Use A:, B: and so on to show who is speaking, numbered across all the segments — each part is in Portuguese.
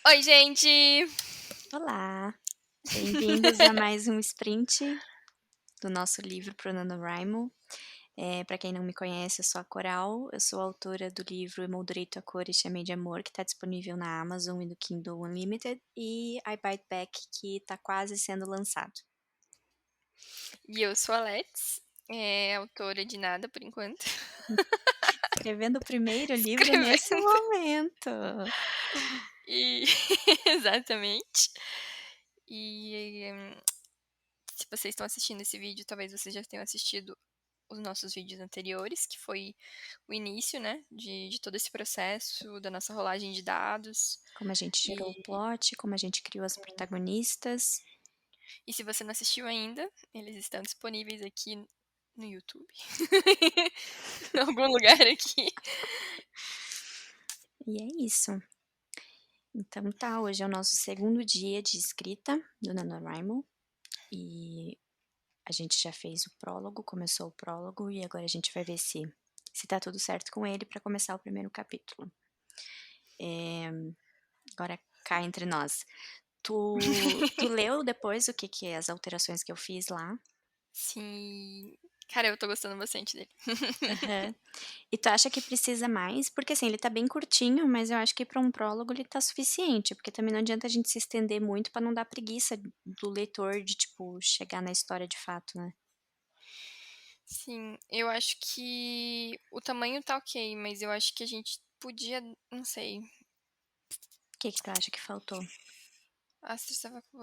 A: Oi, gente!
B: Olá, bem-vindos a mais um sprint do nosso livro pro NaNoWriMo. Pra quem não me conhece, eu sou a Coral, eu sou autora do livro Emoldurei Tua Cor e Chamei de Amor, que está disponível na Amazon e no Kindle Unlimited, e I Bite Back, que está quase sendo lançado.
A: E eu sou a Let's, autora de nada por enquanto.
B: Escrevendo o primeiro livro nesse
A: Escrevendo.
B: momento.
A: E exatamente. E se vocês estão assistindo esse vídeo, talvez vocês já tenham assistido os nossos vídeos anteriores, que foi o início, né, de todo esse processo da nossa rolagem de dados.
B: Como a gente gerou o
A: E
B: plot, como a gente criou as protagonistas.
A: e se você não assistiu ainda, eles estão disponíveis aqui no YouTube. Em algum lugar aqui.
B: E é isso. Então tá, hoje é o nosso segundo dia de escrita do NaNoWriMo, e a gente já fez o prólogo, começou o prólogo e agora a gente vai ver se tá tudo certo com ele para começar o primeiro capítulo. Agora cá entre nós, tu leu depois o que as alterações que eu fiz lá?
A: Sim. Cara, eu tô gostando bastante dele.
B: Aham. E tu acha que precisa mais? Porque, assim, ele tá bem curtinho, mas eu acho que para um prólogo ele tá suficiente, porque também não adianta a gente se estender muito para não dar preguiça do leitor de, tipo, chegar na história de fato, né.
A: Sim, eu acho que o tamanho tá ok, mas eu acho que a gente podia, não sei.
B: Que tu acha que faltou?
A: Astro estava com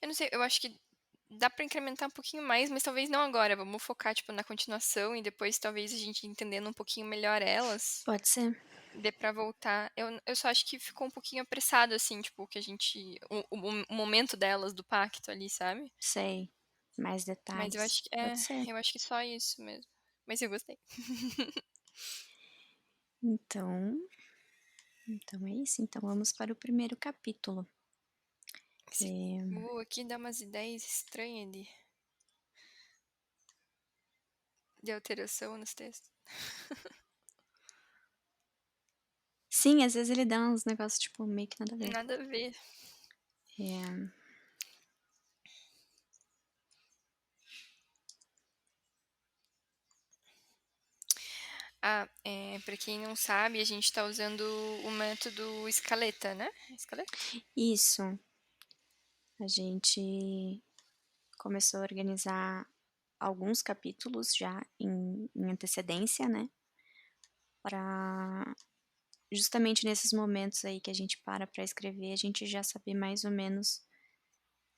A: eu não sei, eu acho que dá pra incrementar um pouquinho mais, mas talvez não agora. Vamos focar, tipo, na continuação e depois talvez a gente entendendo um pouquinho melhor elas,
B: Pode ser.
A: dê pra voltar. Eu só acho que ficou um pouquinho apressado, assim, tipo, que a gente o momento delas, do pacto ali, sabe.
B: Sei. Mais
A: Mas eu
B: detalhes.
A: acho que
B: Pode ser.
A: eu acho que só isso mesmo. Mas eu gostei.
B: Então é isso, então vamos para o primeiro capítulo.
A: Esse
B: Eh,
A: Google aqui dá umas ideias estranhas de alteração nos textos.
B: sim, às vezes ele dá uns negócios, tipo, meio que nada a ver.
A: Nada a ver.
B: Eh,
A: Pra quem não sabe, a gente tá usando o método escaleta, né? Escaleta?
B: isso, a gente começou a organizar alguns capítulos já em antecedência, né, pra justamente nesses momentos aí que a gente para escrever, a gente já saber mais ou menos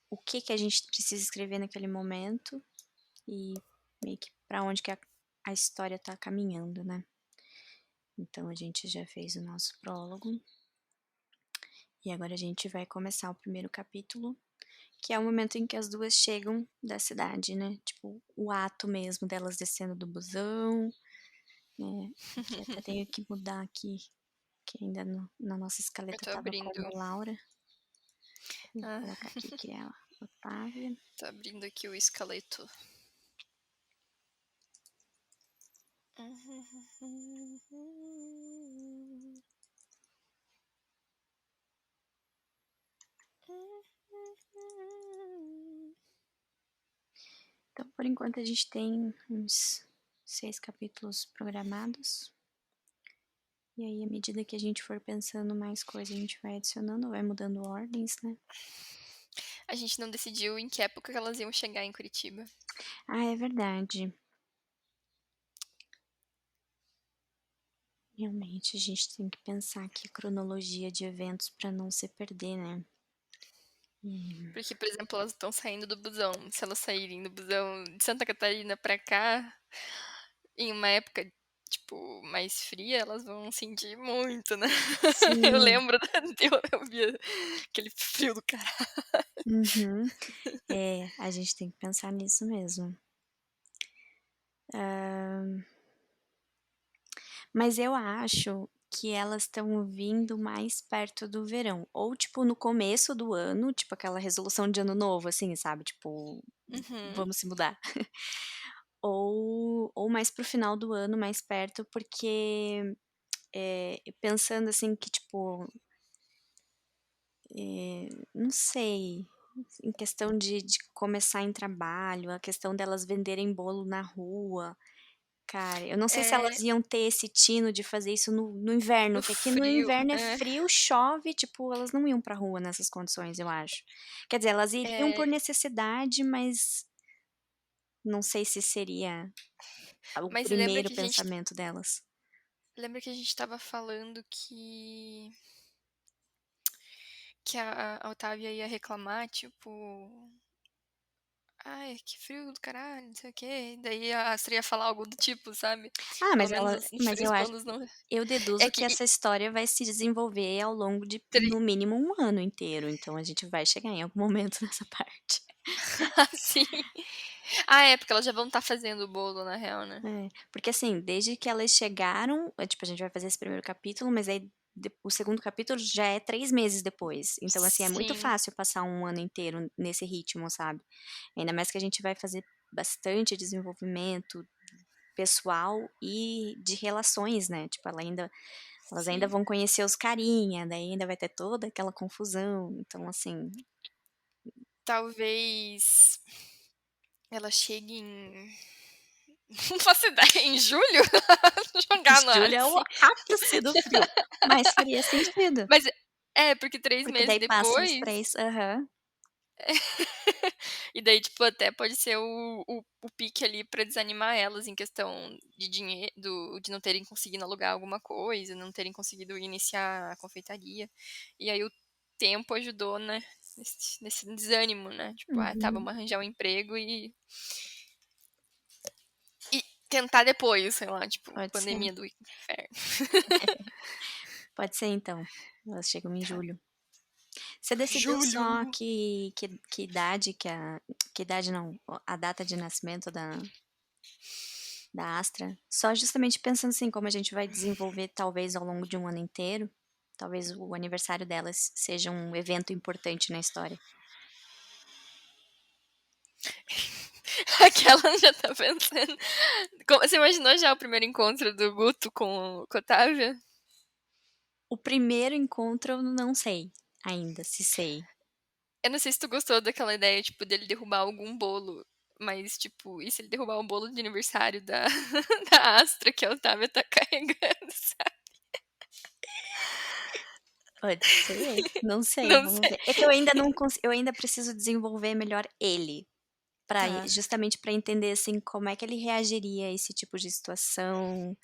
B: o que a gente precisa escrever naquele momento e meio que pra onde que a história tá caminhando, né. Então a gente já fez o nosso prólogo, e agora a gente vai começar o primeiro capítulo, que é o momento em que as 2 chegam da cidade, né, tipo, o ato mesmo delas descendo do busão, né, que até tenho que mudar aqui, que ainda na nossa
A: Eu
B: escaleta
A: tô
B: estava
A: abrindo.
B: como Laura, vou
A: Ah,
B: colocar aqui que é a Otávia.
A: tô abrindo aqui o escaleto.
B: Então, por enquanto, a gente tem uns 6 capítulos programados. E aí, à medida que a gente for pensando mais coisa, a gente vai adicionando, vai mudando ordens, né.
A: A gente não decidiu em que época que elas iam chegar em Curitiba.
B: Ah, é verdade. Realmente, a gente tem que pensar aqui a cronologia de eventos para não se perder, né. E
A: Porque, por exemplo, elas estão saindo do busão. Se elas saírem do busão de Santa Catarina pra cá, em uma época, tipo, mais fria, elas vão sentir muito, né. Eu
B: sim.
A: lembro eu via aquele frio do cara.
B: Uhum. É, a gente tem que pensar nisso mesmo. Mas eu acho que elas estão vindo mais perto do verão, ou tipo no começo do ano, tipo aquela resolução de ano novo, assim, sabe, tipo,
A: Uhum.
B: vamos se mudar. ou mais para o final do ano, mais perto, porque, pensando assim que tipo, não sei, em questão de começar em trabalho, a questão delas venderem bolo na rua, cara, eu não sei se elas
A: É,
B: iam ter esse tino de fazer isso no inverno,
A: no
B: que aqui no
A: frio,
B: inverno é frio, chove, tipo, elas não iam pra rua nessas condições, eu acho. Quer dizer, elas iriam
A: é,
B: por necessidade, mas não sei se seria o
A: mas
B: primeiro pensamento delas.
A: lembra que a gente estava falando que a Otávia ia reclamar, tipo: "Ai, que frio do caralho, não sei o quê", daí a Astrid ia falar algo do tipo, sabe.
B: Ah,
A: Pelo
B: mas
A: menos
B: ela
A: os
B: mas eu acho
A: planos não
B: eu
A: é
B: deduzo que
A: que
B: essa história vai se desenvolver ao longo de,
A: tri
B: no mínimo, um ano inteiro, então a gente vai chegar em algum momento nessa parte.
A: sim. Ah, é, porque elas já vão estar fazendo o bolo, na real, né.
B: É, porque assim, desde que elas chegaram, tipo, a gente vai fazer esse primeiro capítulo, mas aí o segundo capítulo já é 3 meses depois. Então, assim, é muito
A: Sim,
B: fácil passar um ano inteiro nesse ritmo, sabe. Ainda mais que a gente vai fazer bastante desenvolvimento pessoal e de relações, né, tipo, elas ainda
A: sim.
B: vão conhecer os carinha, daí ainda vai ter toda aquela confusão, então assim,
A: Talvez ela chegue em não faço ideia, em julho? Jogar no ar,
B: julho é o
A: assim.
B: ápice do frio, mas faria sentido,
A: Mas porque 3
B: porque
A: meses
B: daí passa os
A: depois
B: 3. Aham.
A: e daí, tipo, até pode ser o pique ali pra desanimar elas em questão de dinheiro de não terem conseguido alugar alguma coisa, não terem conseguido iniciar a confeitaria. E aí o tempo ajudou, né, nesse desânimo, né, tipo: "Ah, tá,
B: Uhum.
A: vamos arranjar um emprego e tentar depois", sei lá, tipo,
B: Pode ser,
A: pandemia do inferno.
B: pode ser então. Elas chegam em julho. Você decidiu só
A: Julho.
B: que idade que idade não, a data de nascimento da Astra, só justamente pensando assim, como a gente vai desenvolver talvez ao longo de um ano inteiro, talvez o aniversário delas seja um evento importante na história.
A: Aquela já tá pensando. Você imaginou já o primeiro encontro do Guto com a Otávia?
B: O primeiro encontro eu não sei ainda se sei.
A: Eu não sei se tu gostou daquela ideia, tipo, dele derrubar algum bolo, mas, tipo, e se ele derrubar o bolo de aniversário da, da Astra que a Otávia tá carregando, sabe?
B: Pode ser, não sei,
A: Não
B: vamos
A: sei.
B: ver. É que eu ainda não eu ainda preciso desenvolver melhor ele. Pra
A: Tá,
B: justamente para entender, assim, como é que ele reagiria a esse tipo de situação,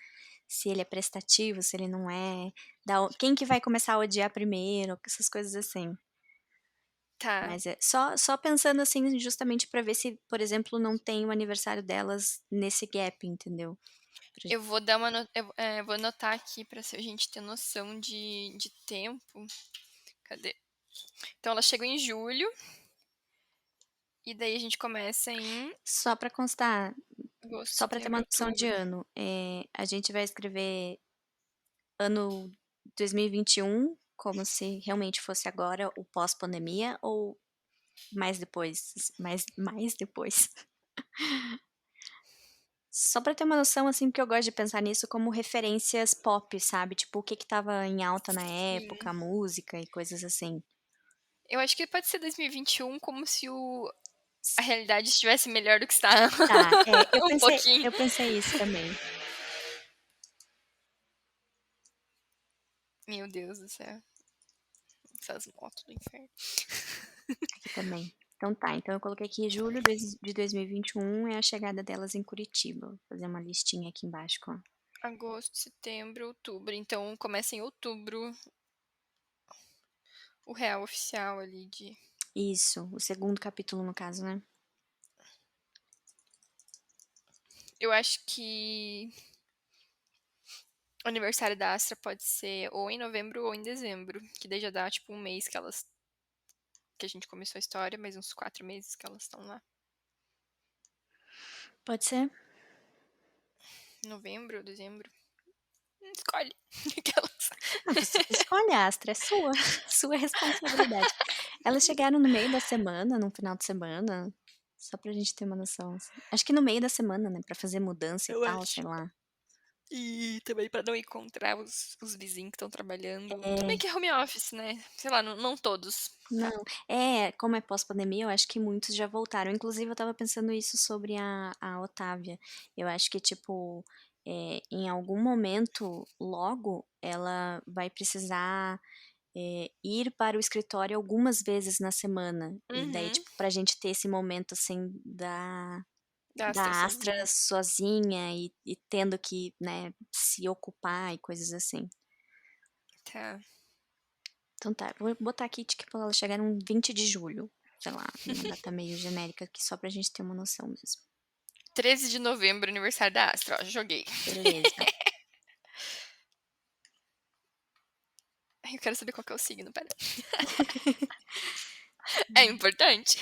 B: se ele é prestativo, se ele não é, quem que vai começar a odiar primeiro, essas coisas assim.
A: tá.
B: Mas é só pensando, assim, justamente pra ver se, por exemplo, não tem o aniversário delas nesse gap, entendeu. Pra
A: Eu vou dar uma vou anotar aqui pra a gente ter noção de tempo. Cadê? Então ela chegou em julho, e daí a gente começa em
B: só pra constar,
A: agosto,
B: só pra ter uma
A: setembro,
B: noção de
A: outubro.
B: ano, a gente vai escrever ano 2021 como se realmente fosse agora o pós-pandemia ou mais depois, mais depois. Só pra ter uma noção, assim, porque eu gosto de pensar nisso como referências pop, sabe, tipo, o que que estava em alta na
A: Sim.
B: época, música e coisas assim.
A: Eu acho que pode ser 2021 como se a
B: S
A: realidade estivesse melhor do que está.
B: Tá,
A: Um pouquinho.
B: eu pensei isso também,
A: Meu Deus do céu, essas motos do inferno.
B: aqui também. Então tá, então eu coloquei aqui julho de 2021 é a chegada delas em Curitiba, vou fazer uma listinha aqui embaixo com
A: Agosto, setembro, outubro. Então começa em outubro o real oficial ali de.
B: isso, o segundo capítulo no caso, né.
A: Eu acho que o aniversário da Astra pode ser ou em novembro ou em dezembro. Que daí já dá tipo um mês que a gente começou a história, mais uns 4 meses que elas estão lá.
B: Pode ser?
A: Novembro ou dezembro. Escolhe. Aquelas.
B: Não, você que escolhe, a Astra é sua, sua responsabilidade. Elas chegaram no meio da semana, num final de semana? Só pra gente ter uma noção, assim. Acho que no meio da semana, né, pra fazer mudança e
A: Eu
B: tal,
A: acho.
B: sei lá.
A: E também pra não encontrar os vizinhos que estão trabalhando. Tudo bem
B: É,
A: que é home office, né, sei lá, não todos.
B: não. É, como é pós-pandemia, eu acho que muitos já voltaram. Inclusive eu estava pensando isso sobre a Otávia. Eu acho que, tipo, em algum momento, logo, ela vai precisar, ir para o escritório algumas vezes na semana. E daí,
A: Uhum.
B: tipo, pra gente ter esse momento, assim,
A: Da Astra
B: da Astra
A: sozinha.
B: sozinha e tendo que, né, se ocupar e coisas assim.
A: Tá.
B: Então tá, vou botar aqui tipo ela chegar num 20 de julho, sei lá, uma data meio genérica aqui só pra gente ter uma noção mesmo.
A: 13 de novembro, aniversário da Astra, ó, joguei.
B: Beleza.
A: Ai, eu quero saber qual que é o signo, pera. É importante?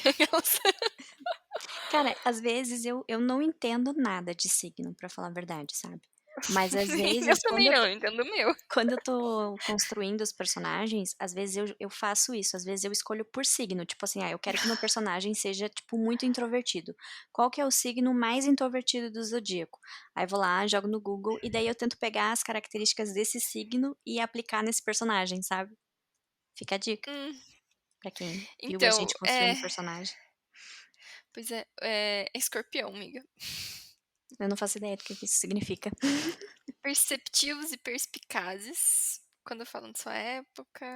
B: Cara, às vezes eu não entendo nada de signo, pra falar a verdade, sabe. Mas às
A: Eu
B: vezes
A: também não, entendo o meu.
B: quando eu tô construindo os personagens, às vezes eu faço isso, às vezes eu escolho por signo, tipo assim: "Ah, eu quero que meu personagem seja, tipo, muito introvertido. Qual que é o signo mais introvertido do zodíaco?". Aí vou lá, jogo no Google e daí eu tento pegar as características desse signo e aplicar nesse personagem, sabe. Fica a dica
A: Hum,
B: pra quem viu a
A: então,
B: gente construindo personagem.
A: pois é escorpião, amiga.
B: Eu não faço ideia do que isso significa.
A: Perceptivos e perspicazes, quando falam de sua época.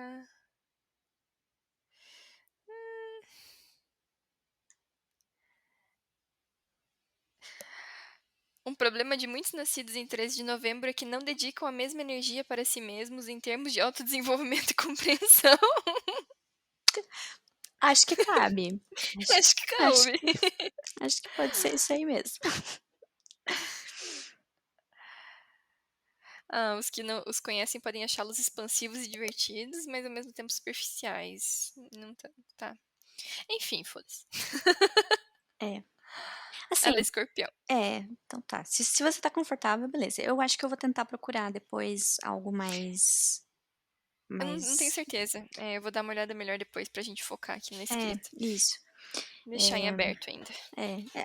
A: Um problema de muitos nascidos em 13 de novembro é que não dedicam a mesma energia para si mesmos em termos de autodesenvolvimento e compreensão.
B: Acho que cabe. Acho
A: Acho que
B: acho
A: cabe.
B: que acho que pode ser isso aí mesmo.
A: Ah, os que não os conhecem podem achá-los expansivos e divertidos, mas ao mesmo tempo superficiais. Não tá. Enfim, foda-se.
B: É. Assim
A: Ela é escorpião.
B: então tá. Se você tá confortável, beleza. Eu acho que eu vou tentar procurar depois algo mais
A: Eu não tenho
B: mais
A: certeza. Eu vou dar uma olhada melhor depois pra gente focar aqui na escrita.
B: isso.
A: Deixar em
B: Eh,
A: aberto ainda.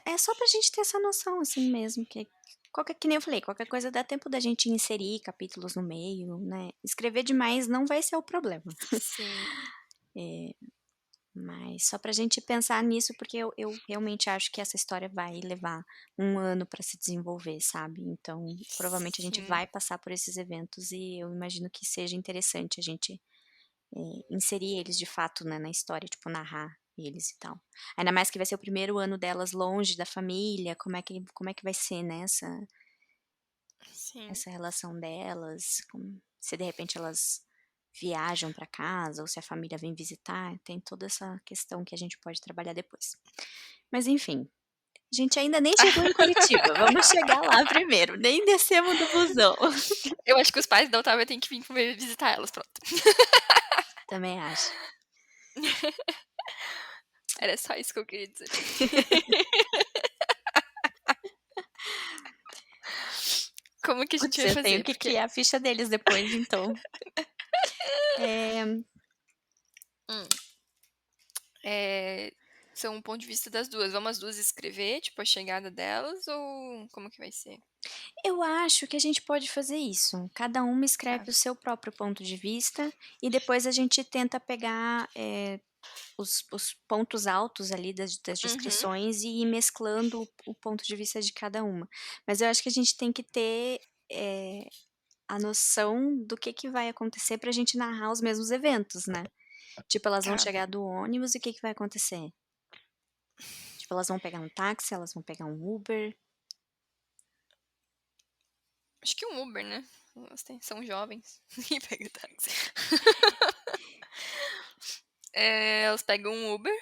B: é só pra gente ter essa noção, assim, mesmo, que nem eu falei, qualquer coisa dá tempo da gente inserir capítulos no meio, né. Escrever demais não vai ser o problema.
A: Sim,
B: Eh, mas só pra gente pensar nisso, porque eu realmente acho que essa história vai levar um ano pra se desenvolver, sabe. Então, provavelmente a gente
A: sim,
B: vai passar por esses eventos e eu imagino que seja interessante a gente, inserir eles de fato, né, na história, tipo, narrar eles e tal. Ainda mais que vai ser o primeiro ano delas longe da família, como é que vai ser, né,
A: sim,
B: essa relação delas, se de repente elas viajam para casa ou se a família vem visitar, tem toda essa questão que a gente pode trabalhar depois. Mas enfim, a gente ainda nem chegou em Curitiba, vamos chegar lá primeiro, nem descemos do busão.
A: Eu acho que os pais da Otávia têm que vir visitar elas, pronto.
B: Também acho.
A: Era só isso que eu queria dizer. Como que a gente
B: Putz,
A: vai
B: eu tenho
A: fazer?
B: que
A: Porque
B: criar a ficha deles depois então. Eh,
A: hum, eh, são um ponto de vista das 2. Vamos as 2 escrever, tipo, a chegada delas ou como que vai ser?
B: eu acho que a gente pode fazer isso, cada uma
A: Tá.
B: escreve o seu próprio ponto de vista, e depois a gente tenta pegar, os pontos altos ali das
A: Uhum.
B: descrições e ir mesclando o ponto de vista de cada uma. Mas eu acho que a gente tem que ter, a noção do que vai acontecer pra gente narrar os mesmos eventos, né. Tipo, elas vão
A: Tá.
B: chegar do ônibus e o que vai acontecer? Tipo, elas vão pegar um táxi, elas vão pegar um Uber.
A: Acho que um Uber, né. São jovens. Ninguém pega táxi. Elas pegam um Uber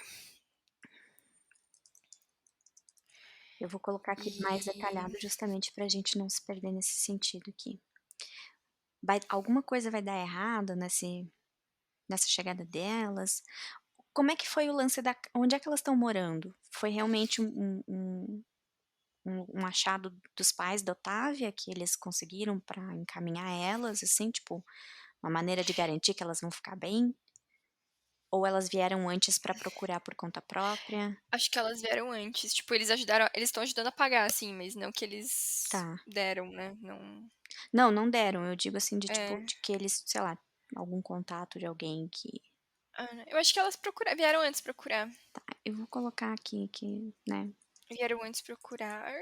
B: Eu vou colocar aqui mais
A: e
B: detalhado justamente pra gente não se perder nesse sentido aqui. Alguma coisa vai dar errado nessa chegada delas? Como é que foi o lance da onde é que elas estão morando? Foi realmente um achado dos pais da Otávia que eles conseguiram pra encaminhar elas, assim, tipo, uma maneira de garantir que elas vão ficar bem? Ou elas vieram antes pra procurar por conta própria?
A: Acho que elas vieram antes, tipo, eles estão ajudando a pagar, assim, mas não que eles
B: Tá.
A: deram, né, não
B: Não, não deram, eu digo assim de tipo,
A: é.
B: de que eles, sei lá, algum contato de alguém que
A: Eu acho que elas vieram antes procurar.
B: eu vou colocar aqui que, né.
A: Vieram antes procurar,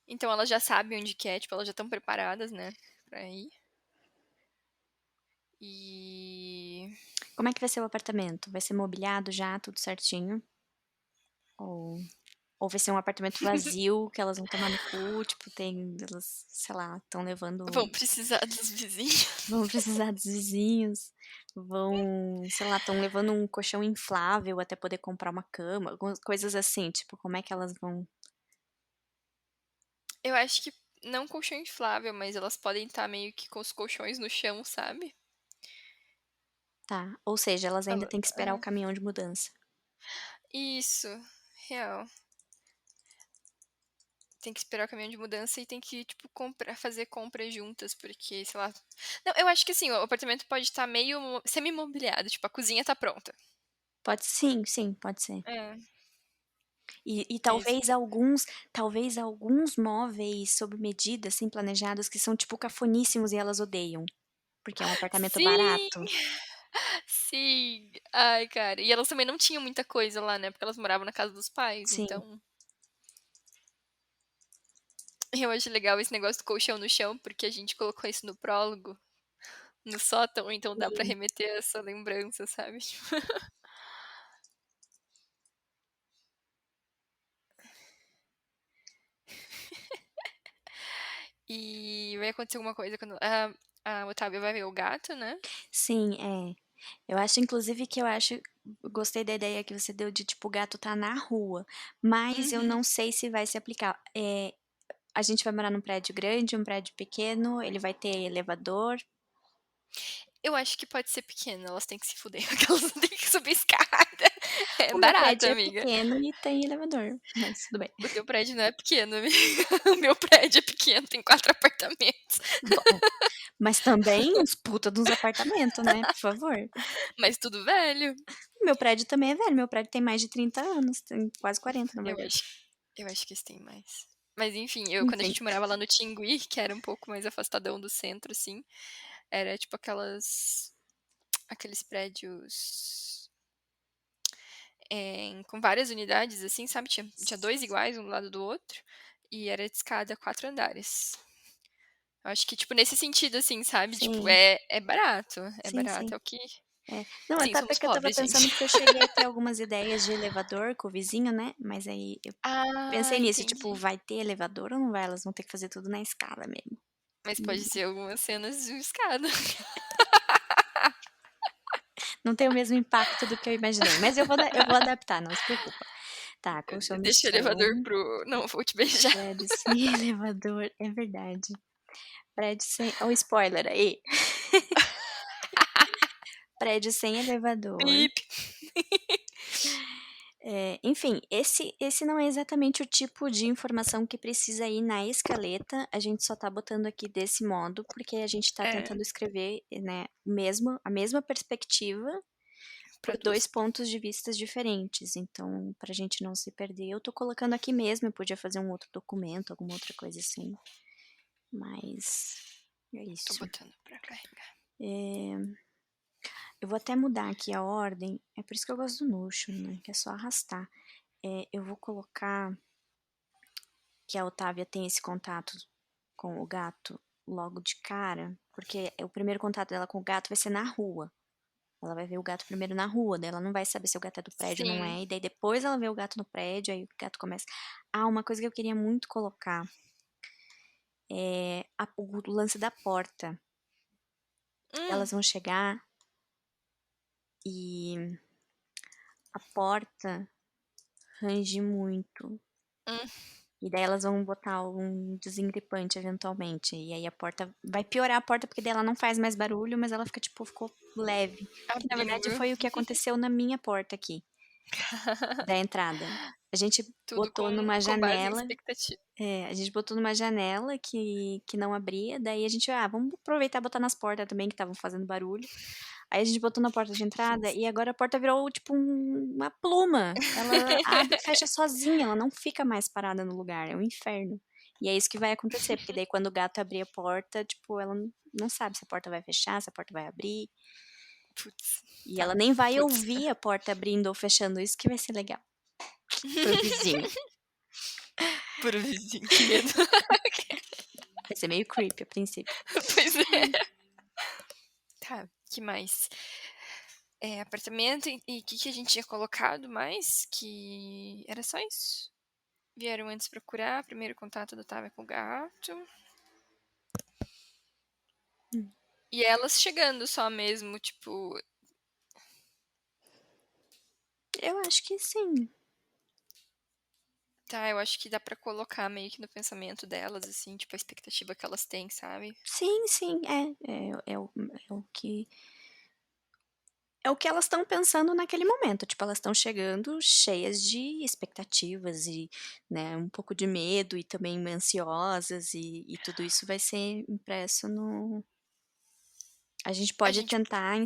A: então elas já sabem onde que é, tipo, elas já estão preparadas, né, pra ir. E
B: Como é que vai ser o apartamento? Vai ser mobiliado já, tudo certinho? Ou ou vai ser um apartamento vazio que elas vão tomar no cu, tipo, elas, sei lá, estão levando
A: vão precisar dos vizinhos.
B: vão precisar dos vizinhos, vão, sei lá, estão levando um colchão inflável até poder comprar uma cama, algumas coisas assim, tipo, como é que elas vão
A: Eu acho que não colchão inflável, mas elas podem estar meio que com os colchões no chão, sabe.
B: tá, ou seja, elas ainda
A: Ela
B: têm que esperar o
A: é.
B: caminhão de mudança.
A: Isso, real. Tem que esperar o caminhão de mudança e tem que, tipo, fazer compras juntas, porque, sei lá. Não, eu acho que assim, o apartamento pode estar meio semi-mobiliado, tipo, a cozinha tá pronta.
B: Pode sim, sim, pode ser.
A: É,
B: E
A: é isso.
B: talvez alguns móveis sob medida, assim, planejados, que são, tipo, cafoníssimos e elas odeiam, porque é um apartamento
A: Sim,
B: barato.
A: sim. Ai, cara. E elas também não tinham muita coisa lá, né, porque elas moravam na casa dos pais,
B: Sim,
A: então eu acho legal esse negócio do colchão no chão, porque a gente colocou isso no prólogo, no sótão, então dá pra
B: sim.
A: remeter a essa lembrança, sabe. E vai acontecer alguma coisa quando a Otávia vai ver o gato, né.
B: Sim, é. Eu acho inclusive que gostei da ideia que você deu de, tipo, o gato tá na rua, mas eu
A: Uhum.
B: não sei se vai se aplicar. A gente vai morar num prédio grande, um prédio pequeno, ele vai ter elevador?
A: Eu acho que pode ser pequeno, elas têm que se fuder, aquelas não têm que subir escada. É
B: O meu
A: barato,
B: prédio é
A: amiga.
B: pequeno e tem elevador, mas tudo bem.
A: O teu prédio não é pequeno, amiga. O meu prédio é pequeno, tem 4 apartamentos,
B: Bom, mas também uns puta de uns apartamento, né, por favor.
A: mas tudo velho.
B: Meu prédio também é velho, meu prédio tem mais de 30 anos, tem quase 40 na
A: Eu
B: verdade.
A: acho eu acho que esse tem mais. Mas enfim, quando a
B: Enfim,
A: gente morava lá no Tingui, que era um pouco mais afastadão do centro, assim, era tipo aqueles prédios, com várias unidades, assim, sabe, tinha 2 iguais um do lado do outro, e era de escada 4 andares. Eu acho que, tipo, nesse sentido, assim, sabe, tipo,
B: sim,
A: é
B: sim,
A: barato,
B: sim.
A: é o que
B: É. Não,
A: sim,
B: até
A: somos
B: porque eu estava
A: pobres, gente.
B: pensando porque eu cheguei a ter algumas ideias de elevador com o vizinho, né, mas aí eu
A: Ah,
B: pensei nisso, tipo,
A: entendi.
B: vai ter elevador ou não vai? Elas vão ter que fazer tudo na escada mesmo.
A: Mas pode
B: Hum,
A: ser algumas cenas de escada.
B: não tem o mesmo impacto do que eu imaginei, mas eu vou adaptar, não se preocupa. Tá, colchão no
A: Deixa o elevador
B: chão,
A: pro "não, vou te beijar".
B: prédio sem elevador, é verdade. Prédio sem ó o spoiler aí. Prédio sem elevador.
A: Bip.
B: Enfim, esse não é exatamente o tipo de informação que precisa ir na escaleta, a gente só tá botando aqui desse modo, porque a gente tá
A: É,
B: tentando escrever, né, a mesma perspectiva
A: pra
B: por
A: 2
B: 2 pontos de vistas diferentes, então, pra gente não se perder, eu tô colocando aqui mesmo, eu podia fazer um outro documento, alguma outra coisa assim, mas é
A: tô
B: isso.
A: botando pra carregar.
B: Eh, eu vou até mudar aqui a ordem, é por isso que eu gosto do Notion, né, que é só arrastar. Eu vou colocar que a Otávia tem esse contato com o gato logo de cara, porque o primeiro contato dela com o gato vai ser na rua. Ela vai ver o gato primeiro na rua, daí ela não vai saber se o gato é do prédio ou não
A: Sim.
B: é, e daí depois ela vê o gato no prédio, aí o gato começa uma coisa que eu queria muito colocar, é o lance da porta.
A: Hum,
B: Elas vão chegar e a porta range muito.
A: hum.
B: E daí elas vão botar um desengripante eventualmente, e aí a porta vai piorar a porta, porque daí ela não faz mais barulho, mas ela fica tipo, ficou leve, que na verdade
A: Abrindo.
B: foi o que aconteceu na minha porta aqui. da entrada. A gente
A: Tudo
B: botou numa
A: com base em
B: janela
A: expectativa.
B: a gente botou numa janela que não abria, daí a gente: "Ah, vamos aproveitar e botar nas portas também que estavam fazendo barulho". Aí a gente botou na porta de entrada e agora a porta virou tipo uma pluma, ela abre e fecha sozinha, ela não fica mais parada no lugar, é um inferno. E é isso que vai acontecer, porque daí quando o gato abrir a porta, tipo, ela não sabe se a porta vai fechar, se a porta vai abrir,
A: Putz,
B: e
A: tá.
B: ela nem vai
A: Putz.
B: ouvir a porta abrindo ou fechando, isso que vai ser legal, para o vizinho.
A: Para o vizinho, que medo.
B: Vai ser meio creepy a princípio.
A: Pois é. Tá, que mais? Apartamento e que a gente tinha colocado mais? Que era só isso? Vieram antes procurar, primeiro contato da Otávia com o gato.
B: Hum.
A: E elas chegando só mesmo, tipo,
B: Eu acho que sim.
A: tá, eu acho que dá pra colocar meio que no pensamento delas, assim, tipo, a expectativa que elas têm, sabe?
B: Sim, sim, é o que elas estão pensando naquele momento, tipo, elas estão chegando cheias de expectativas e, né, um pouco de medo e também ansiosas e tudo isso vai ser impresso no a gente
A: A
B: pode
A: gente
B: tentar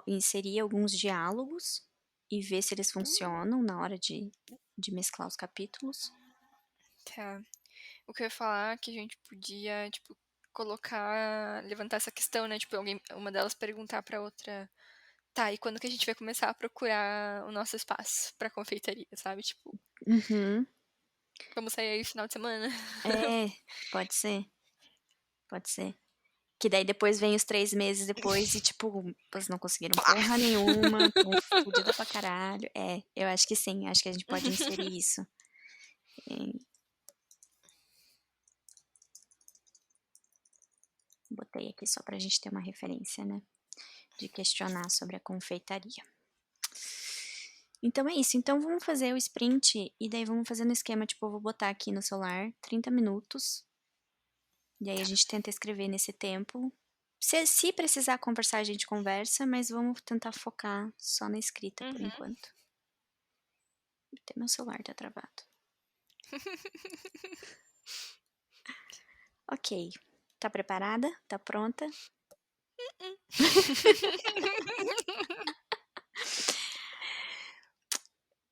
B: inserir alguns diálogos e ver se eles funcionam na hora de mesclar os capítulos.
A: tá. O que eu ia falar é que a gente podia, tipo, colocar, levantar essa questão, né? Tipo, uma delas perguntar pra outra, tá, e quando que a gente vai começar a procurar o nosso espaço pra confeitaria, sabe? Tipo,
B: Uhum.
A: vamos sair aí final de semana.
B: É, pode ser, pode ser. Que daí depois vem os 3 meses depois e, tipo, elas não conseguiram
A: Pá!
B: porra nenhuma, estão fodida pra caralho. É, eu acho que sim, acho que a gente pode inserir isso. Eh, botei aqui só pra gente ter uma referência, né, de questionar sobre a confeitaria. Então é isso, então vamos fazer o sprint e daí vamos fazer no esquema, tipo, eu vou botar aqui no celular 30 minutos, e aí a
A: Tá.
B: gente tenta escrever nesse tempo. Se precisar conversar, a gente conversa, mas vamos tentar focar só na escrita por
A: Uhum.
B: enquanto. Até meu celular tá travado. Ok. Tá preparada? Tá pronta?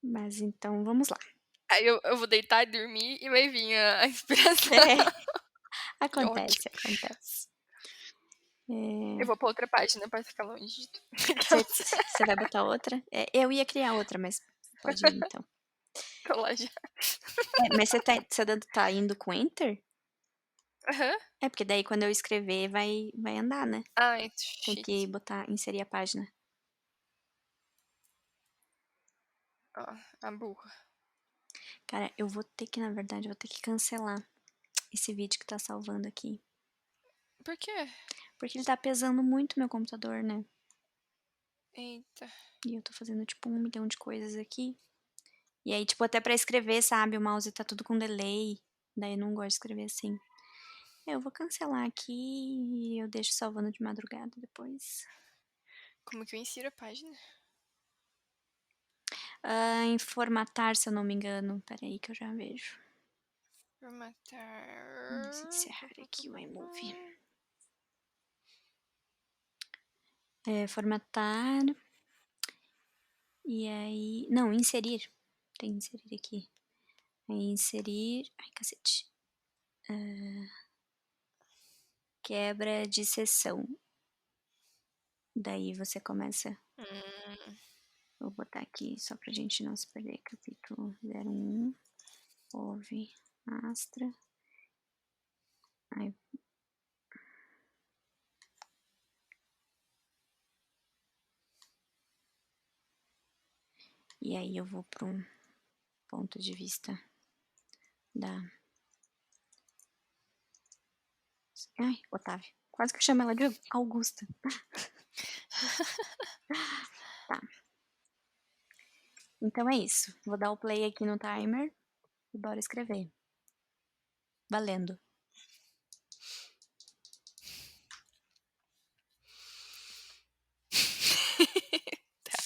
B: Mas então vamos lá.
A: Aí eu vou deitar e dormir e vai vir a inspiração.
B: É,
A: Que ótimo.
B: acontece, acontece.
A: Eu
B: Eh,
A: vou pra outra página pra ficar longe de tu.
B: você vai botar outra? Eu ia criar outra, mas pode ir então.
A: Tô lá já.
B: Mas você tá indo com enter?
A: Aham.
B: É, porque daí quando eu escrever vai andar, né.
A: Ai,
B: Tem
A: chique.
B: que botar inserir a página.
A: Ó, a burra.
B: Cara, eu vou ter que, na verdade, eu vou ter que cancelar esse vídeo que tá salvando aqui,
A: Por quê?
B: porque ele tá pesando muito meu computador, né.
A: Eita.
B: E eu tô fazendo, tipo, 1 milhão de coisas aqui. E aí, tipo, até pra escrever, sabe, o mouse tá tudo com delay, daí eu não gosto de escrever assim. Eu vou cancelar aqui e eu deixo salvando de madrugada depois.
A: Como que eu insiro a página?
B: Em formatar, se eu não me engano. Espera aí que eu já vejo. Vamos
A: Formatar.
B: encerrar aqui o iMovie. Formatar, e aí não, inserir. Tem inserir aqui. Aí inserir ai cacete. Quebra de seção. Daí você começa
A: Hum,
B: vou botar aqui só pra gente não se perder, capítulo 01, ouve, Astra, aí e aí eu vou para um ponto de vista da ai, Otávia, quase que eu chamo ela de Augusta. Tá, então é isso, vou dar o play aqui no timer e bora escrever. Valendo.
A: tá.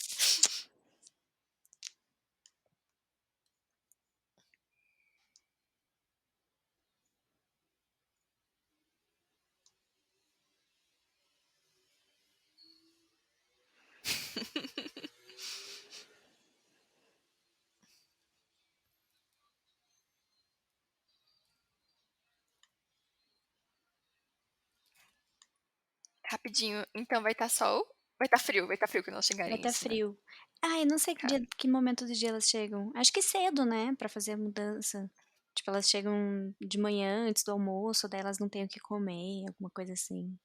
A: Rapidinho. Então vai estar frio quando elas
B: Vai
A: chegarem,
B: estar
A: isso, né?
B: frio. Ah, eu não sei
A: Tá.
B: que momento do dia elas chegam. Acho que cedo, né, pra fazer a mudança. Tipo, elas chegam de manhã, antes do almoço, daí elas não têm o que comer, alguma coisa assim.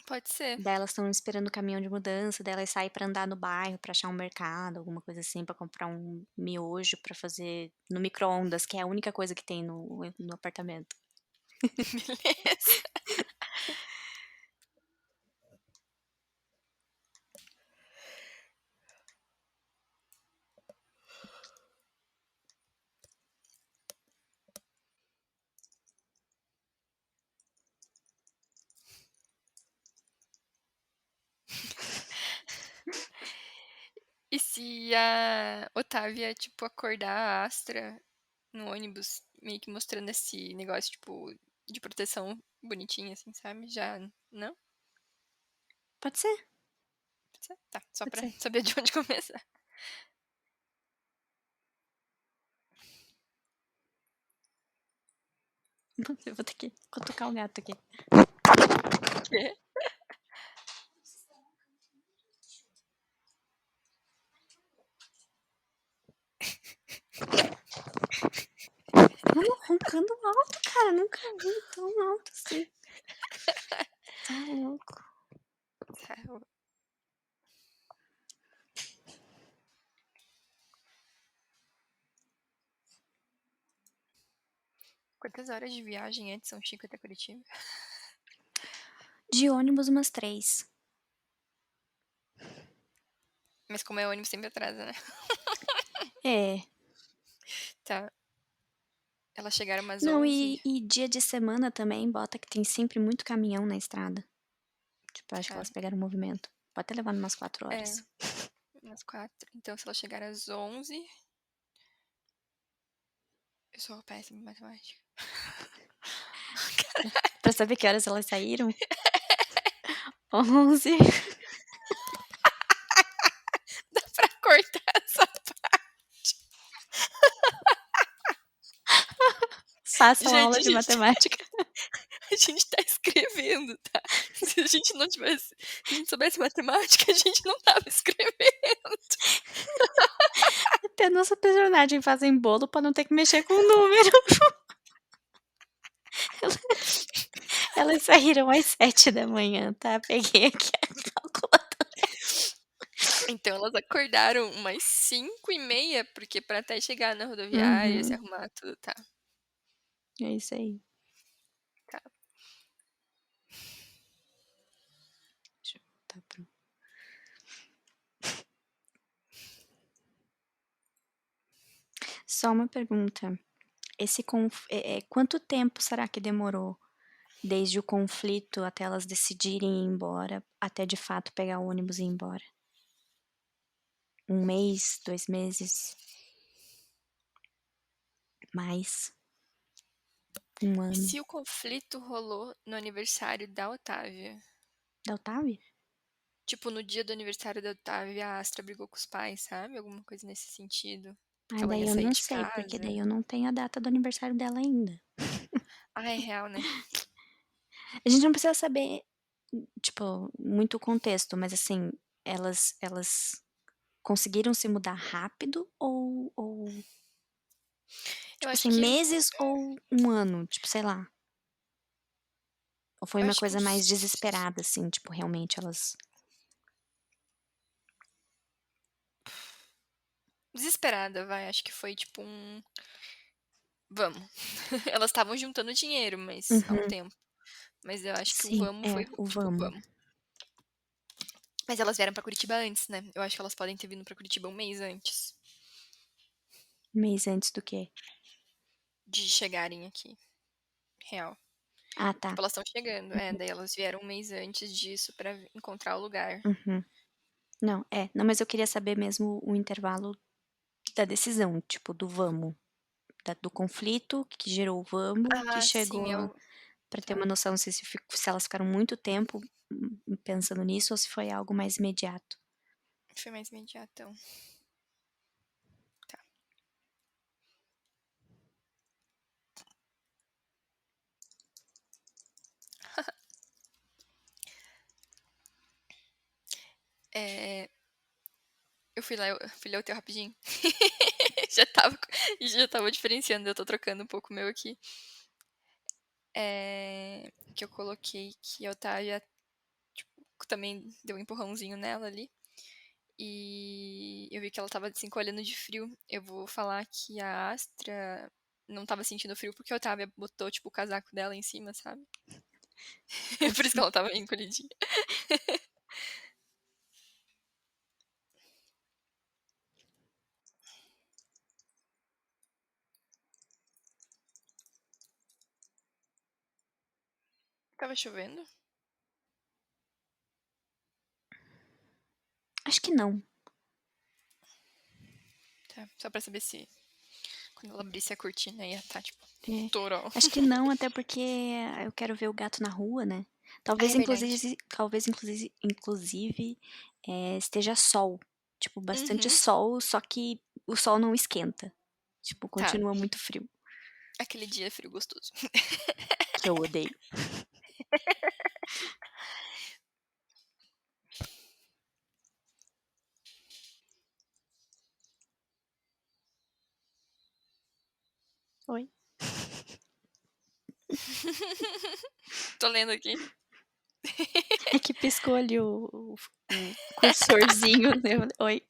A: Pode ser.
B: Daí elas estão esperando o caminhão de mudança, daí elas saem pra andar no bairro, pra achar um mercado, alguma coisa assim, pra comprar um miojo pra fazer no micro-ondas, que é a única coisa que tem no apartamento.
A: Beleza. E se a Otávia, tipo, acordar a Astra no ônibus, meio que mostrando esse negócio, tipo, de proteção bonitinho, assim, sabe? Já, não?
B: Pode ser,
A: Pode ser? Tá, só
B: pode
A: pra
B: ser.
A: saber de onde começar.
B: Eu vou ter que cutucar o gato aqui.
A: Quê?
B: Mano, roncando alto, cara, nunca vi tão alto assim. Tá louco.
A: Tá, quantas horas de viagem é de São Chico até Curitiba?
B: De ônibus umas 3.
A: Mas como é ônibus, sempre atrasa, né?
B: É.
A: Tá. Elas chegaram umas
B: Não,
A: 11.
B: e dia de semana também bota que tem sempre muito caminhão na estrada. Tipo, acho que
A: Tá.
B: elas pegaram movimento. Pode ter levado umas 4
A: É,
B: horas.
A: umas 4. Então, se elas chegarem às 11. Eu sou péssima em matemática.
B: Pra saber que horas elas saíram? 11.
A: Dá pra cortar essa parte.
B: Façam
A: Gente,
B: aula de matemática.
A: a gente tá escrevendo, tá? Se a gente não tivesse. Se a gente soubesse matemática, a gente não tava escrevendo.
B: Até a nossa personagem fazem bolo pra não ter que mexer com o número. Elas saíram às 7 da manhã, tá? Peguei aqui a calculadora.
A: Então elas acordaram umas 5h30, porque pra até chegar na rodoviária, se
B: Uhum.
A: arrumar tudo, tá?
B: É isso aí.
A: Tá.
B: Deixa eu voltar pro Só uma pergunta, quanto tempo será que demorou desde o conflito até elas decidirem ir embora, até de fato pegar o ônibus e ir embora? 1 mês, 2 meses? Mais? 1 ano?
A: Se o conflito rolou no aniversário da Otávia,
B: Da Otávia?
A: tipo, no dia do aniversário da Otávia, a Astra brigou com os pais, sabe? Alguma coisa nesse sentido.
B: Ah,
A: Porque ela ia
B: daí eu
A: sair
B: não
A: de
B: sei, porque
A: casa.
B: daí eu não tenho a data do aniversário dela ainda.
A: Ah, é real, né?
B: A gente não precisa saber, tipo, muito o contexto, mas assim, elas conseguiram se mudar rápido ou
A: Eu
B: tipo
A: acho
B: assim,
A: que.
B: meses ou 1 ano? Tipo, sei lá. Ou foi
A: Eu
B: uma
A: acho que
B: coisa mais
A: uns.
B: desesperada, assim, tipo, realmente elas
A: Desesperada, vai. Acho que foi tipo um. Vamos. Elas estavam juntando dinheiro, mas há um
B: uhum.
A: tempo. Mas eu acho que o
B: Sim,
A: vamos
B: é,
A: foi
B: o
A: tipo,
B: vamos.
A: vamos. Mas elas vieram pra Curitiba antes, né? Eu acho que elas podem ter vindo pra Curitiba um mês antes
B: Mês antes do quê?
A: de chegarem aqui. Real.
B: Ah, tá.
A: Tipo, elas estão chegando. É, daí elas vieram um mês antes disso pra encontrar o lugar.
B: Uhum. Não, não, mas eu queria saber mesmo o intervalo da decisão, tipo, do vamos, do conflito que gerou o vamos, que
A: Ah, sim,
B: chegou
A: eu.
B: pra ter
A: Tá.
B: uma noção se elas ficaram muito tempo, pensando nisso ou se foi algo mais imediato.
A: Foi mais imediatão. Tá. É, eu fui ler o teu rapidinho. Já tava, já tava diferenciando, eu tô trocando um pouco o meu aqui. Que eu coloquei que a Otávia, tipo, também deu um empurrãozinho nela ali. E eu vi que ela tava se encolhendo de frio. Eu vou falar que a Astra não tava sentindo frio porque a Otávia botou, tipo, o casaco dela em cima, sabe?
B: Pode
A: Por isso que
B: ser.
A: ela tava encolhidinha. Tava chovendo?
B: Acho que não.
A: Tá. Só pra saber se quando ela abrisse a cortina ia tá, tipo,
B: É,
A: toró.
B: acho que não, até porque eu quero ver o gato na rua, né.
A: Ah,
B: Talvez
A: é verdade.
B: inclusive, esteja sol, tipo, bastante
A: Uhum.
B: sol, só que o sol não esquenta. Tipo,
A: Tá.
B: continua muito frio,
A: Aquele dia frio gostoso.
B: que eu odeio. Oi.
A: Tô lendo aqui.
B: É que piscou ali o cursorzinho, né, eu falei: "Oi".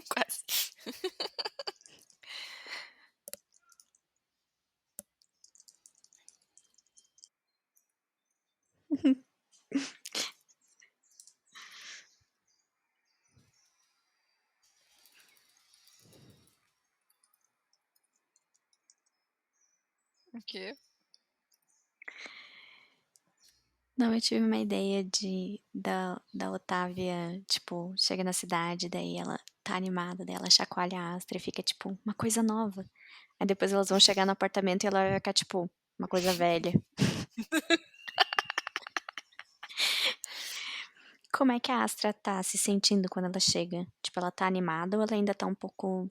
A: Quase. O quê?
B: Não, eu tive uma ideia da Otávia, tipo, chega na cidade, daí ela tá animada, daí ela chacoalha a Astra e fica, tipo, uma coisa nova. Aí depois elas vão chegar no apartamento e ela vai ficar, tipo, uma coisa velha. Como é que a Astra tá se sentindo quando ela chega? Tipo, ela tá animada ou ela ainda tá um pouco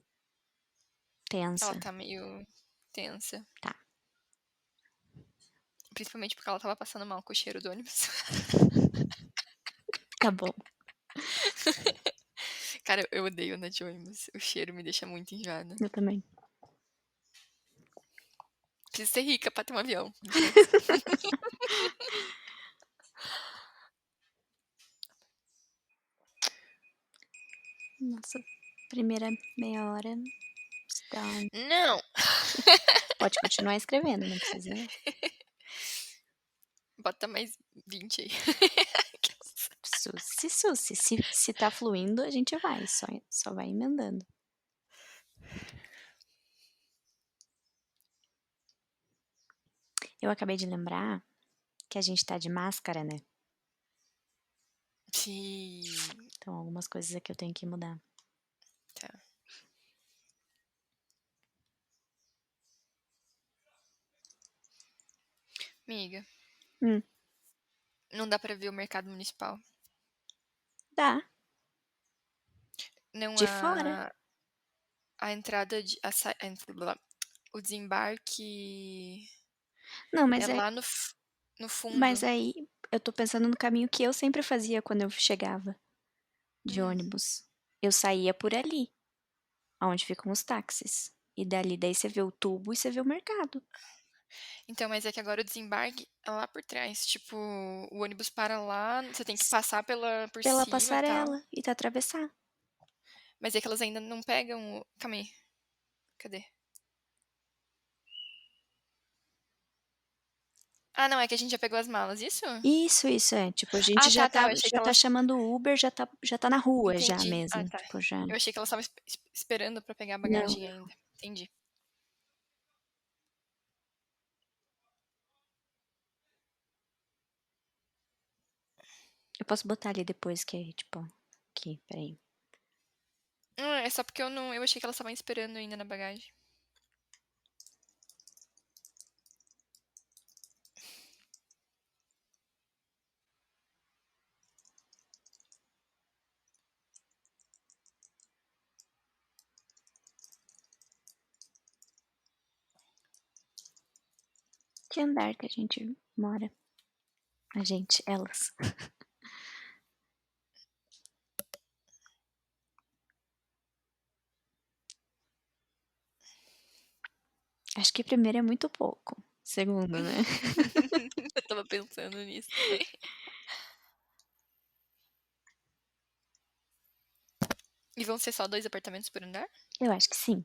A: Ela
B: tensa?
A: tá meio tensa.
B: Tá,
A: Principalmente porque ela tava passando mal com o cheiro do ônibus.
B: tá bom.
A: Cara, eu odeio andar de ônibus. O cheiro me deixa muito enjoada.
B: Eu também.
A: Preciso ser rica pra ter um avião. Licença.
B: Nossa, primeira meia hora está.
A: Não!
B: Pode continuar escrevendo, não precisa.
A: Bota mais 20 aí.
B: Se tá fluindo, a gente vai, só vai emendando. Eu acabei de lembrar que a gente tá de máscara, né,
A: Sim.
B: então algumas coisas aqui eu tenho que mudar.
A: Tá. Amiga,
B: Hum,
A: não dá pra ver o mercado municipal.
B: dá,
A: Não
B: de fora.
A: a entrada de. O desembarque
B: Não,
A: é lá no
B: mas
A: fundo.
B: aí eu tô pensando no caminho que eu sempre fazia quando eu chegava de
A: Hum.
B: ônibus. Eu saía por ali, aonde ficam os táxis, e dali daí você vê o tubo e você vê o mercado.
A: Então, mas é que agora o desembarque é lá por trás. Tipo, o ônibus para lá, você tem que
B: S
A: passar por
B: Pela
A: cima e tal.
B: passarela e atravessar.
A: Mas é que elas ainda não pegam o. Calma aí. Cadê? Ah, não, é que a gente já pegou as malas, isso?
B: Isso, é, tipo, a gente
A: Ah, tá, tá. Eu achei que
B: já tá
A: elas.
B: chamando o Uber, já tá na rua já
A: Entendi. Ah,
B: mesmo,
A: tá.
B: tipo, já
A: Eu achei que elas estavam esperando pra pegar a
B: não,
A: bagagem ainda. Entendi.
B: eu posso botar ali depois que é, tipo, aqui, espera aí.
A: É só porque eu não. Eu achei que elas estavam esperando ainda na bagagem.
B: Que andar que a gente mora? A gente, elas. Acho que primeiro é muito pouco. Segundo, né?
A: Eu estava pensando nisso também. E vão ser só 2 apartamentos por andar?
B: Eu acho que sim.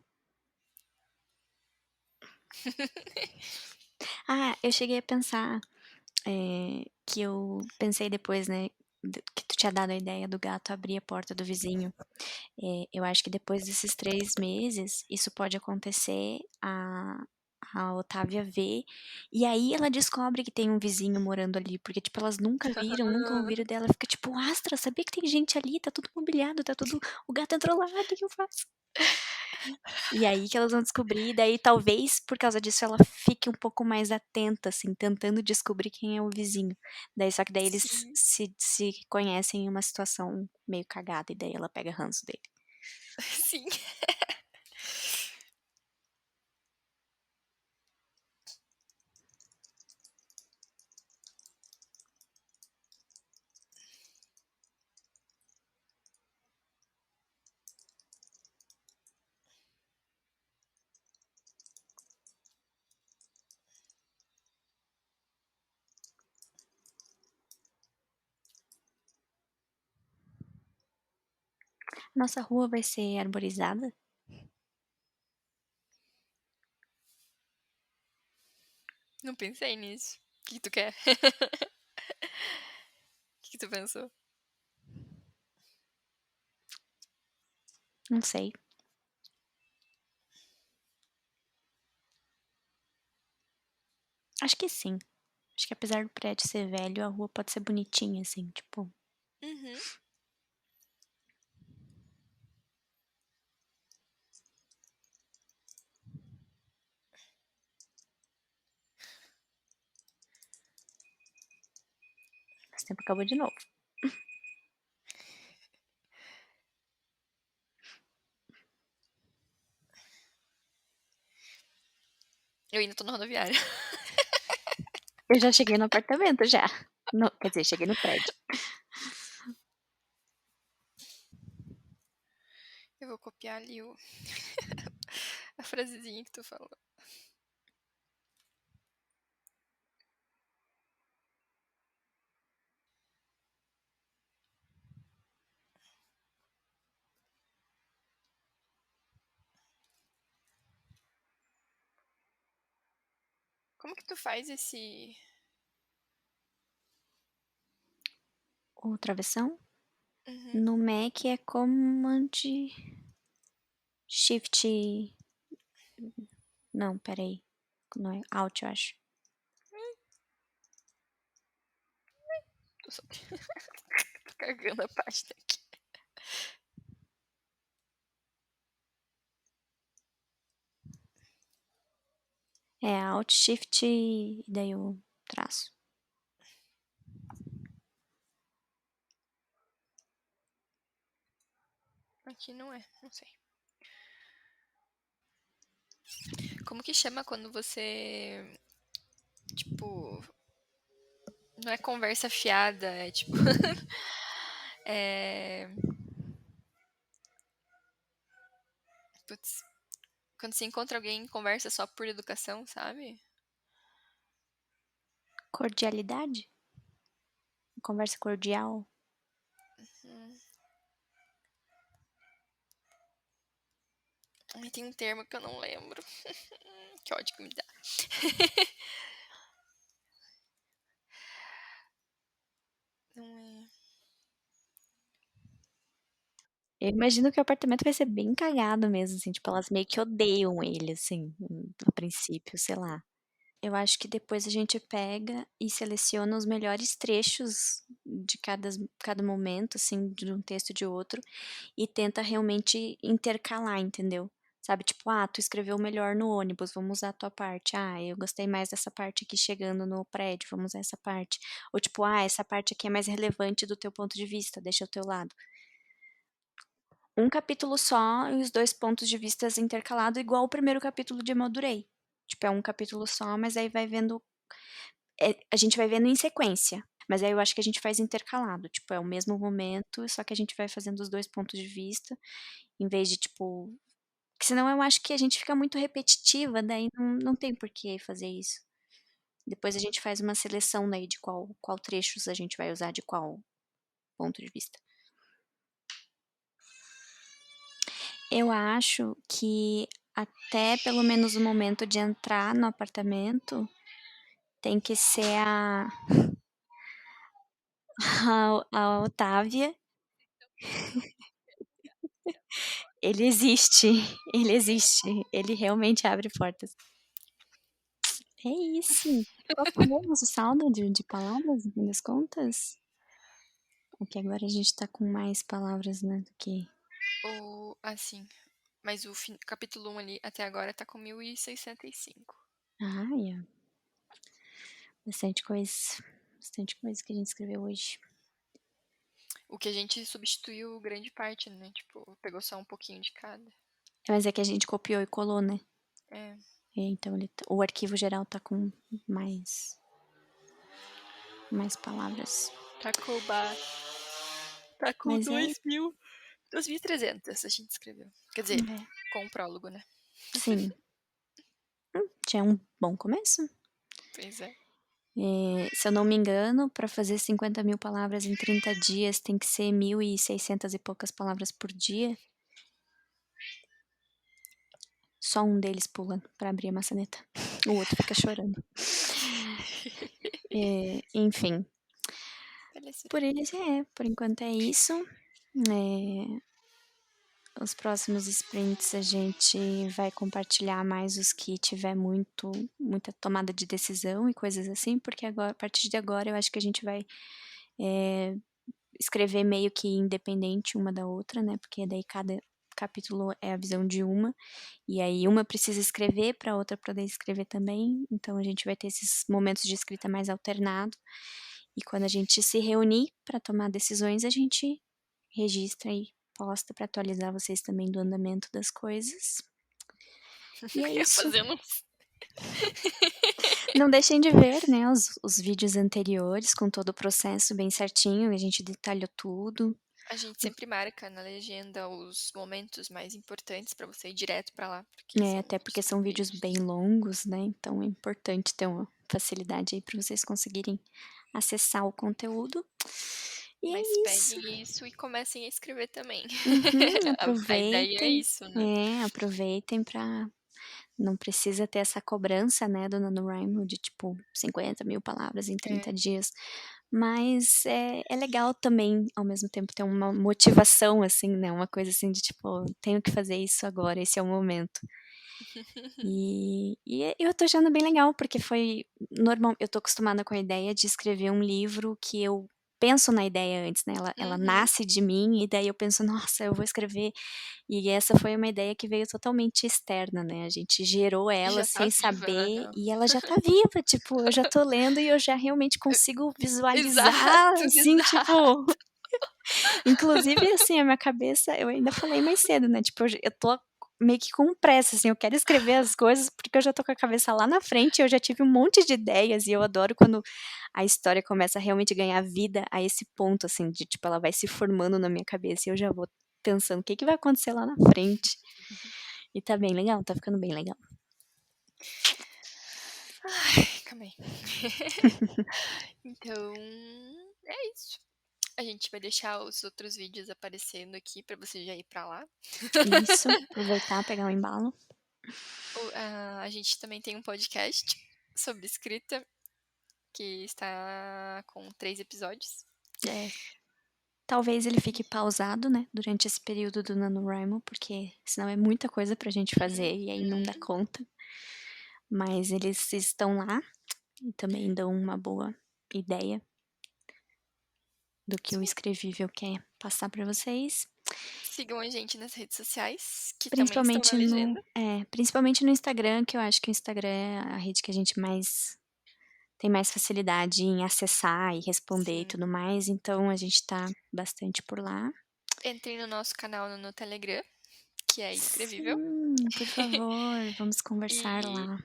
B: Ah, eu cheguei a pensar, que eu pensei depois, né, que tu tinha dado a ideia do gato abrir a porta do vizinho. Eu acho que depois desses 3 meses, isso pode acontecer, a Otávia vê, e aí ela descobre que tem um vizinho morando ali, porque, tipo, elas nunca viram, nunca ouviram, daí ela fica tipo: "Astra, sabia que tem gente ali? Tá tudo mobiliado, tá tudo o gato entrou lá, o que que eu faço?". E aí que elas vão descobrir, daí talvez por causa disso ela fique um pouco mais atenta, assim, tentando descobrir quem é o vizinho. Daí eles
A: Sim,
B: se conhecem em uma situação meio cagada, e daí ela pega ranço dele.
A: sim.
B: Nossa rua vai ser arborizada?
A: Não pensei nisso. O que que tu quer? O que que tu pensou?
B: Não sei. Acho que sim. Acho que apesar do prédio ser velho, a rua pode ser bonitinha, assim, tipo,
A: Uhum.
B: esse tempo acabou de novo.
A: Eu ainda tô na rodoviária.
B: Eu já cheguei no apartamento já. No quer dizer, cheguei no prédio.
A: Eu vou copiar ali o a frasezinha que tu falou. Como que tu faz esse
B: O travessão,
A: uhum.
B: no Mac é Command Shift não, espera aí, não é Alt, eu acho.
A: Tô só tô cagando a página aqui.
B: É Alt, Shift e daí o traço.
A: Aqui não é, não sei. Como que chama quando você, tipo, não é conversa fiada, é tipo, é, putz, quando você encontra alguém e conversa só por educação, sabe?
B: Cordialidade? Conversa cordial?
A: Hum. Ai, tem um termo que eu não lembro. Que ódio que me dá. Não é.
B: Eu imagino que o apartamento vai ser bem cagado mesmo, assim, tipo, elas meio que odeiam ele, assim, a princípio, sei lá. Eu acho que depois a gente pega e seleciona os melhores trechos de cada momento, assim, de um texto e de outro, e tenta realmente intercalar, entendeu? Sabe, tipo: "Ah, tu escreveu melhor no ônibus, vamos usar a tua parte. Ah, eu gostei mais dessa parte aqui chegando no prédio, vamos usar essa parte". Ou tipo: "Ah, essa parte aqui é mais relevante do teu ponto de vista, deixa ao teu lado". Um capítulo só e os 2 pontos de vistas intercalado igual o primeiro capítulo de Emaldurei. Tipo, é um capítulo só, mas aí vai vendo a gente vai vendo em sequência, mas aí eu acho que a gente faz intercalado, tipo, é o mesmo momento, só que a gente vai fazendo os 2 pontos de vista, em vez de, tipo, porque senão eu acho que a gente fica muito repetitiva, daí não tem por que fazer isso. Depois a gente faz uma seleção daí de qual trechos a gente vai usar de qual ponto de vista. Eu acho que até pelo menos o momento de entrar no apartamento, tem que ser a Otávia. Ele existe, ele existe, ele realmente abre portas. É isso. Qual foi mesmo o saldo de palavras, no fim das contas? É que agora a gente tá com mais palavras, né, do que
A: Ou assim. Mas o capítulo 1 ali até agora tá com 1.065.
B: ai, bastante coisa que a gente escreveu hoje.
A: O que a gente substituiu grande parte, né? Tipo, pegou só um pouquinho de cada.
B: Mas é que a gente copiou e colou, né.
A: É.
B: Então o arquivo geral tá com mais palavras.
A: Tá com
B: Mas é
A: 2.300 a gente escreveu. Quer dizer,
B: é,
A: com o prólogo, né?
B: sim. Já é um bom começo.
A: Pois é.
B: Se eu não me engano, para fazer 50.000 palavras em 30 dias tem que ser 1.600 e poucas palavras por dia. Só um deles pula para abrir a maçaneta, o outro fica chorando. Enfim,
A: Palhaçada.
B: por enquanto é isso. Os próximos sprints a gente vai compartilhar mais os que tiver muita tomada de decisão e coisas assim, porque agora a partir de agora eu acho que a gente vai, escrever meio que independente uma da outra, né, porque daí cada capítulo é a visão de uma, e aí uma precisa escrever para a outra poder escrever também, então a gente vai ter esses momentos de escrita mais alternado, e quando a gente se reunir para tomar decisões, a gente registra e posta para atualizar vocês também do andamento das coisas. E é
A: Ia
B: isso.
A: fazendo.
B: Não deixem de ver, né, os vídeos anteriores com todo o processo bem certinho, a gente detalhou tudo.
A: A gente sempre marca na legenda os momentos mais importantes pra você ir direto pra lá, porque são
B: Até porque são
A: super
B: vídeos
A: vídeos.
B: bem longos, né, então é importante ter uma facilidade aí para vocês conseguirem acessar o conteúdo. E
A: Mas
B: é isso.
A: peguem isso e comecem a escrever também.
B: Uhum,
A: A ideia é
B: aproveitem.
A: isso, né?
B: Aproveitem para não precisa ter essa cobrança, né, do NaNoWriMo de, tipo, 50.000 palavras em 30
A: É.
B: dias, mas é legal também, ao mesmo tempo, ter uma motivação, assim, né, uma coisa assim de, tipo: "Tenho que fazer isso agora, esse é o momento". E eu tô achando bem legal, porque foi normal eu tô acostumada com a ideia de escrever um livro que eu penso na ideia antes, né, ela
A: Uhum.
B: nasce de mim e daí eu penso: "Nossa, eu vou escrever", e essa foi uma ideia que veio totalmente externa, né, a gente gerou
A: E
B: ela
A: já tá
B: sem
A: viva, né?
B: saber e ela já tá viva, tipo, eu já tô lendo e eu já realmente consigo visualizar,
A: Exato,
B: assim,
A: exato.
B: tipo inclusive, assim, a minha cabeça eu ainda falei mais cedo, né, tipo, eu tô meio que com pressa, assim, eu quero escrever as coisas, porque eu já tô com a cabeça lá na frente, eu já tive um monte de ideias e eu adoro quando a história começa a realmente ganhar vida a esse ponto, assim, de, tipo, ela vai se formando na minha cabeça e eu já vou pensando: "O que que vai acontecer lá na frente?". E tá bem legal, tá ficando bem legal.
A: Ai, calma aí. Então, é isso. A gente vai deixar os outros vídeos aparecendo aqui pra você já ir pra lá.
B: Isso, aproveitar, pegar o embalo.
A: A gente também tem um podcast sobre escrita que está com 3 episódios.
B: É, talvez ele fique pausado, né, durante esse período do NaNoWriMo, porque senão é muita coisa pra gente fazer e aí não dá
A: Uhum.
B: conta. Mas eles estão lá e também dão uma boa ideia do que o
A: Sim.
B: Escrevível quer passar para vocês,
A: Sigam a gente nas redes sociais, que também estão na
B: principalmente
A: legenda.
B: principalmente no Instagram, que eu acho que o Instagram é a rede que a gente mais tem mais facilidade em acessar e responder e
A: Sim.
B: tudo mais, então a gente tá bastante por lá.
A: Entrem no nosso canal no Telegram, que é Escrevível.
B: Sim, por favor, vamos conversar
A: E,
B: lá.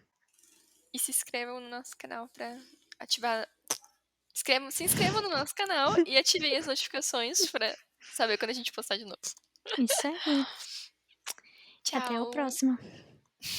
A: e se inscrevam no nosso canal para ativar se inscrevam no nosso canal e ativem as notificações pra saber quando a gente postar de novo.
B: Isso aí. Até o
A: Tchau.
B: próximo.